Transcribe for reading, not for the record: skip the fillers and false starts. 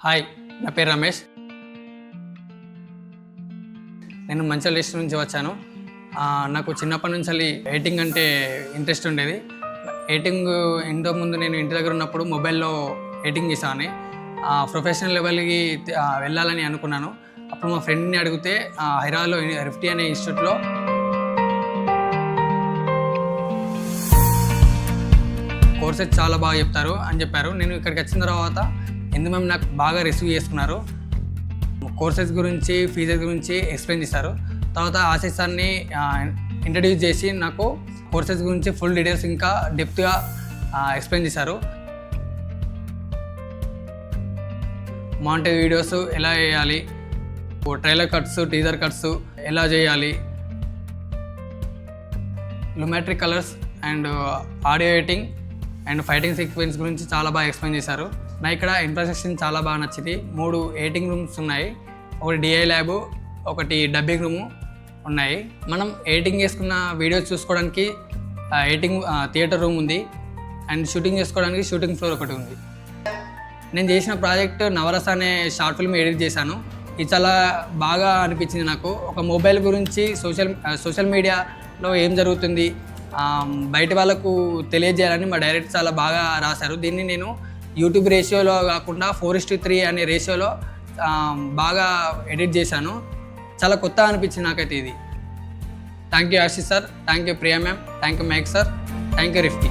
Hi, నా పేరు రమేష్. నేను మంచిర్యాల డిస్ట్రిక్ట్ నుంచి వచ్చాను. నాకు చిన్నప్పటి నుంచి ఎడిటింగ్ అంటే ఇంట్రెస్ట్ ఉండేది. ఎడిటింగ్ ఇంతకుముందు నేను ఇంటి దగ్గర ఉన్నప్పుడు మొబైల్లో ఎడిటింగ్ చేసాను. ప్రొఫెషనల్ లెవెల్కి వెళ్ళాలని అనుకున్నాను. అప్పుడు మా ఫ్రెండ్ని అడిగితే హైదరాబాద్లో రిఫ్టీ అనే ఇన్స్టిట్యూట్లో కోర్సెస్ చాలా బాగా చెప్తారు అని చెప్పారు. నేను ఇక్కడికి వచ్చిన తర్వాత ఎందుకు నాకు బాగా రిసీవ్ చేసుకున్నారు. కోర్సెస్ గురించి, ఫీజెస్ గురించి ఎక్స్ప్లెయిన్ చేశారు. తర్వాత ఆశీష్ సార్ని ఇంట్రడ్యూస్ చేసి నాకు కోర్సెస్ గురించి ఫుల్ డీటెయిల్స్ ఇంకా డెప్త్గా ఎక్స్ప్లెయిన్ చేశారు. మాంటేజ్ వీడియోస్ ఎలా చేయాలి, ట్రైలర్ కట్స్, టీజర్ కట్స్ ఎలా చేయాలి, lumetric colours and audio editing and fighting sequence గురించి చాలా బాగా ఎక్స్ప్లెయిన్ చేశారు. నా ఇక్కడ ఇన్ఫ్రాస్ట్రక్చర్ చాలా బాగా నచ్చింది. 3 ఎడిటింగ్ రూమ్స్ ఉన్నాయి. ఒకటి డిఐ ల్యాబ్, ఒకటి డబ్బింగ్ రూము ఉన్నాయి. మనం ఎడిటింగ్ చేసుకున్న వీడియోస్ చూసుకోవడానికి ఎడిటింగ్ థియేటర్ రూమ్ ఉంది అండ్ షూటింగ్ చేసుకోవడానికి షూటింగ్ ఫ్లోర్ ఒకటి ఉంది. నేను చేసిన ప్రాజెక్ట్ నవరస అనే షార్ట్ ఫిల్మ్ ఎడిట్ చేశాను. ఇది చాలా బాగా అనిపించింది నాకు. ఒక మొబైల్ గురించి సోషల్ మీడియాలో ఏం జరుగుతుంది బయట వాళ్ళకు తెలియజేయాలని మా డైరెక్టర్ చాలా బాగా రాశారు. దీన్ని నేను యూట్యూబ్ రేషియోలో కాకుండా 4:3 అనే రేషియోలో బాగా ఎడిట్ చేశాను. చాలా కొత్త అనిపించింది నాకైతే ఇది. Thank you Ashish sir, thank you Priya ma'am, thank you Mike sir, thank you రిఫ్టీ.